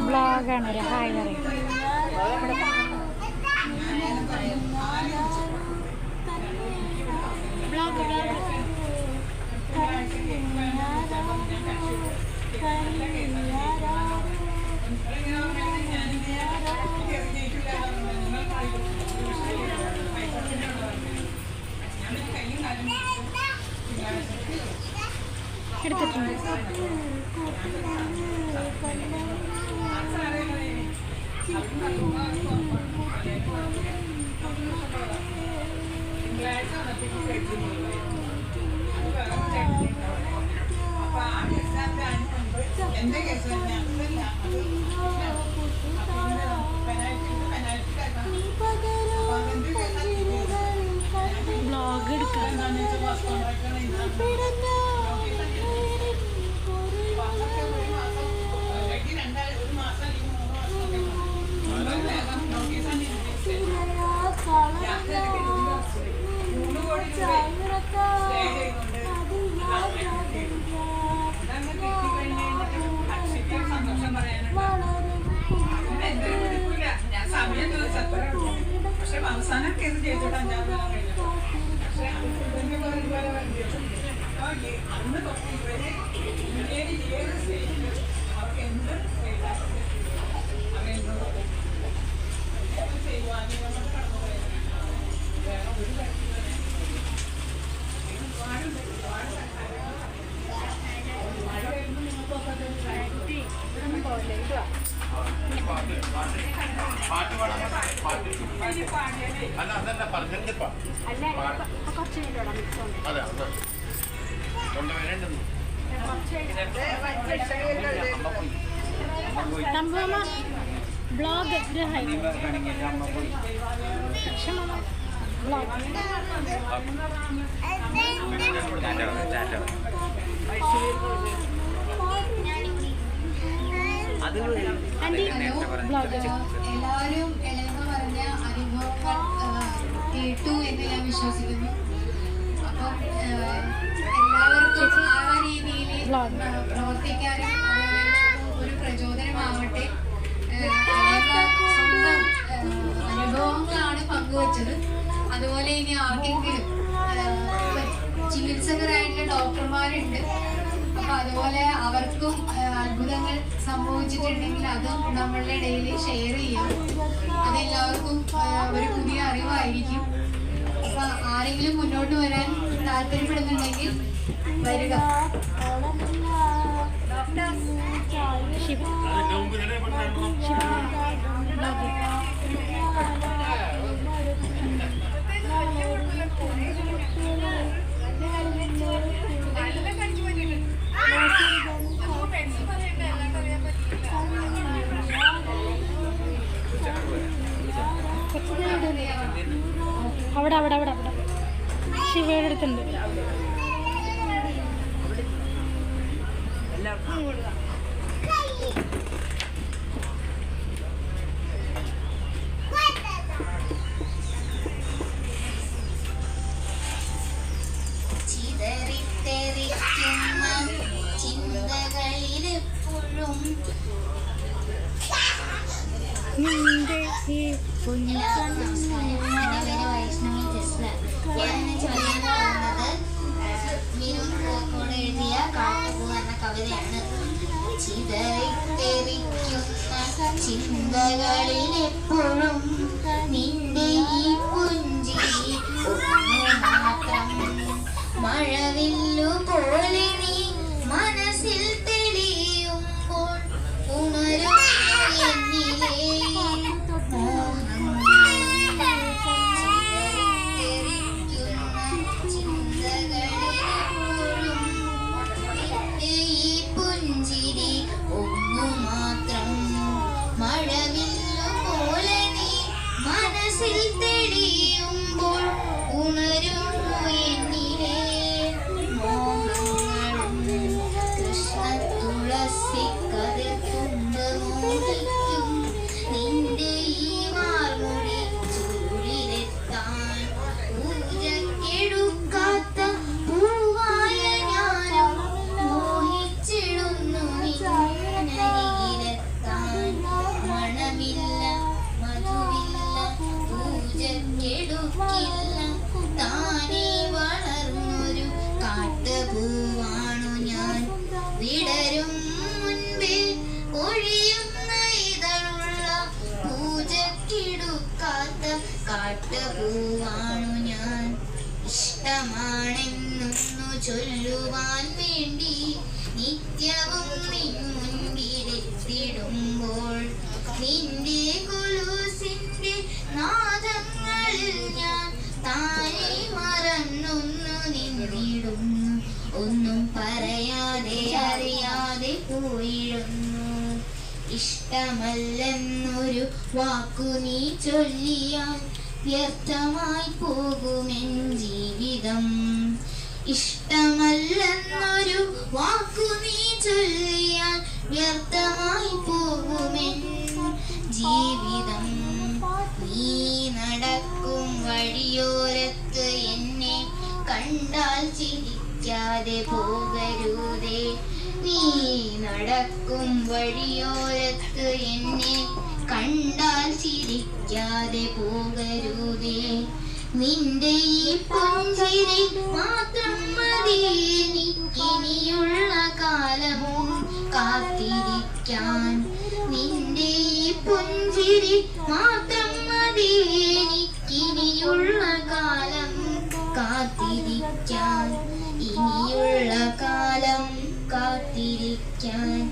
ബ്ലോഗാണ് ഒരു ഹായ് പറയും. എടുത്തിട്ടുണ്ട്. ബ്ലോഗ് എടുക്കാം. പക്ഷെ അവസാനം കേസ് ചെയ്തോട്ടെ അന്ന് തൊട്ട് ഇവരെ ഏത് സ്റ്റേജിൽ അവർക്ക് എന്ത് അവരെന്തോ ചെയ്യുവാനും കടന്നു പോയത് വേറെ ഒരു ബ്ലോഗ് എല്ലാവരും എളെന്ന് പറഞ്ഞ അനുഭവങ്ങൾ കേട്ടു എന്ന് ഞാൻ വിശ്വസിക്കുന്നു. അപ്പം എല്ലാവർക്കും ആ രീതിയിൽ പ്രവർത്തിക്കാനും ഒരു പ്രചോദനമാവട്ടെ. സ്വന്തം അനുഭവങ്ങളാണ് പങ്കുവച്ചത്. അതുപോലെ ഇനി ആർക്കെങ്കിലും ചികിത്സകരായിട്ടുള്ള ഡോക്ടർമാരുണ്ട്. അപ്പൊ അതുപോലെ അവർക്കും അത്ഭുതങ്ങൾ സംഭവിച്ചിട്ടുണ്ടെങ്കിൽ അതും നമ്മളുടെ ഇടയിൽ ഷെയർ ചെയ്യാം. അതെല്ലാവർക്കും ഒരു പുതിയ അറിവായിരിക്കും. അപ്പൊ ആരെങ്കിലും മുന്നോട്ട് വരാൻ താല്പര്യപ്പെടുന്നുണ്ടെങ്കിൽ വരിക. അവിടെ അവിടെ അവിടെ അവിടെ ശിവയുടെ അടുത്തുണ്ട്. നിന്റെ ഈ എഴുതിയ കാട്ടുപൂ എന്ന കവിതയാണ്. ചിന്തകളിൽ എപ്പോഴും നിന്റെ ഈ പുഞ്ചിരി മാത്രം മഴവില്ലു പോലെ നീ മനസ്സിൽ തെളിയുമ്പോൾ ഉണരും എന്നിലേ പൂവാണു ഞാൻ. ഇഷ്ടമാണെന്നൊന്നു ചൊല്ലുവാൻ വേണ്ടി നിത്യവും നിൻ മുൻപിലെത്തിടുമ്പോൾ നിന്റെ കൊലുസിന്റെ നാദങ്ങളിൽ ഞാൻ താനെ മറന്നൊന്നു നിന്നിടുന്നു. ഒന്നും പറയാതെ അറിയാതെ പോയിടുന്നു. ഇഷ്ടമല്ലെന്നൊരു വാക്കു നീ ചൊല്ലിയാൽ വ്യർത്ഥമായി പോകുമെൻ ജീവിതം. ഇഷ്ടമല്ലെന്നൊരു വാക്കു നീ ചൊല്ലിയാൽ വ്യർത്ഥമായി പോകുമെൻ ജീവിതം. നീ നടക്കും വഴിയോരത്ത് എന്നെ കണ്ടാൽ ചിരിക്കാതെ പോകരുതേ. നീ നടക്കും വഴിയോരത്ത് എന്നെ കണ്ടാൽ ചിരിക്കാതെ പോകരുതേ. നിന്റെ ഈ പുഞ്ചിരി മാത്രം മതി എനിക്കിനിയുള്ള കാലം കാത്തിരിക്കാൻ. നിന്റെ ഈ പുഞ്ചിരി മാത്രം മതി എനിക്കിനിയുള്ള കാലം കാത്തിരിക്കാൻ. ഇനിയുള്ള കാലം കാത്തിരിക്കാൻ.